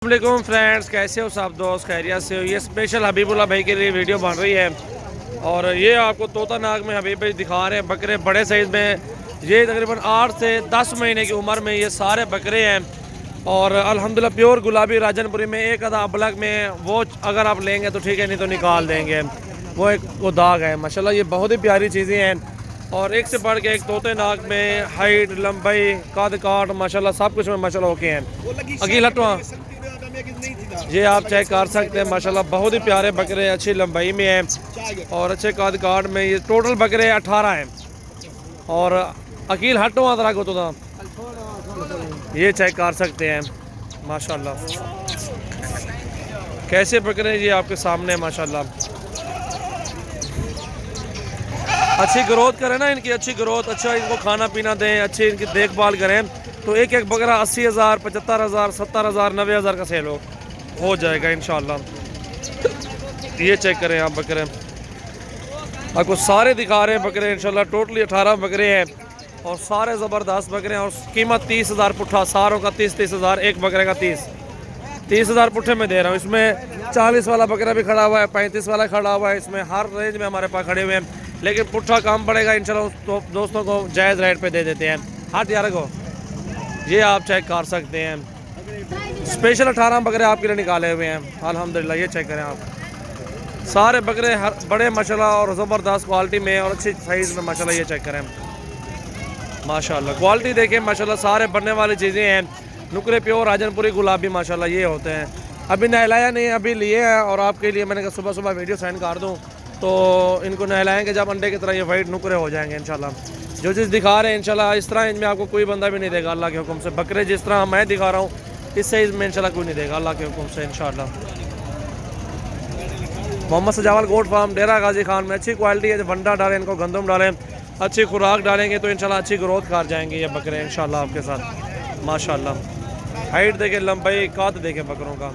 अस्सलामुअलैकुम फ्रेंड्स, कैसे हो सब दोस्त? खैरियत से हो? ये स्पेशल हबीबुल्लाह भाई के लिए वीडियो बन रही है और ये आपको तोता नाग में हबीब भाई दिखा रहे हैं बकरे बड़े साइज़ में। ये तकरीबन 8 से 10 महीने की उम्र में ये सारे बकरे हैं और अल्हम्दुलिल्लाह प्योर गुलाबी राजनपुरी में। एक आधा अबलग में वो अगर आप लेंगे तो ठीक है, नहीं तो निकाल देंगे। वो एक वो दाग है माशाल्लाह। ये बहुत ही प्यारी चीज़ें हैं और एक से बढ़ के एक तोते नाग में हाइट, लंबाई, कद काट माशाल्लाह सब कुछ में माशाल्लाह ओके हैं। अकील हटवा ये आप चेक कर सकते हैं माशाल्लाह, बहुत ही प्यारे बकरे अच्छी लंबाई में हैं और अच्छे कद काट में। ये टोटल बकरे 18 हैं और अकील हटो आदरा को तो ये चेक कर सकते हैं माशाल्लाह कैसे बकरे ये आपके सामने माशाल्लाह। अच्छी ग्रोथ करें ना, इनकी अच्छी ग्रोथ, अच्छा इनको खाना पीना दें, अच्छी इनकी देखभाल करें तो एक एक बकरा 80,000, 75,000, 70,000, 90,000 का सेल हो जाएगा इंशाल्लाह। ये चेक करें आप बकरे, आपको सारे दिखा रहे हैं बकरे इंशाल्लाह। टोटली 18 बकरे हैं और सारे ज़बरदस्त बकरे हैं और कीमत 30,000 पुट्ठा, सारों का 30,000, एक बकरे का 30,000 पुट्ठे में दे रहा हूँ। इसमें 40 वाला बकरा भी खड़ा हुआ है, 35 वाला खड़ा हुआ है, इसमें हर रेंज में हमारे पास खड़े हुए हैं, लेकिन पुट्ठा काम पड़ेगा इंशाल्लाह। तो दोस्तों को जायज़ रेट पे दे देते हैं। हाथ यार को ये आप चेक कर सकते हैं, स्पेशल 18 बकरे आपके लिए निकाले हुए हैं अल्हम्दुलिल्लाह। ये चेक करें आप, सारे बकरे बड़े माशाल्लाह और ज़बरदस्त क्वालिटी में और अच्छी साइज़ में माशाल्लाह। ये चेक करें माशाल्लाह, क्वालिटी देखें माशाल्लाह, सारे बनने वाली चीज़ें हैं। नुकरे प्योर राजनपुरी गुलाबी माशाल्लाह ये होते हैं। अभी नहलाया नहीं, अभी लिए हैं और आपके लिए मैंने कहा सुबह सुबह वीडियो सेंड कर दूँ तो इनको नहलाएंगे जब अंडे की तरह ये वाइट नुकरे हो जाएंगे इंशाल्लाह। जो चीज़ दिखा रहे हैं इंशाल्लाह इस तरह इनमें आपको कोई बंदा भी नहीं देगा अल्लाह के हुक्म से। बकरे जिस तरह मैं दिखा रहा हूँ इस साइज़ में इंशाल्लाह कोई नहीं देगा अल्लाह के हुक्म से इंशाल्लाह। मोहम्मद सजावल गोट फार्म, डेरा गाजी खान में अच्छी क्वालिटी है। वंडा डालें, इनको गंदम डालें, अच्छी खुराक डालेंगे तो इंशाल्लाह अच्छी ग्रोथ कर जाएंगे ये बकरे इंशाल्लाह आपके साथ माशाल्लाह। हाइट देखें, लंबाई, कद देखें बकरों का।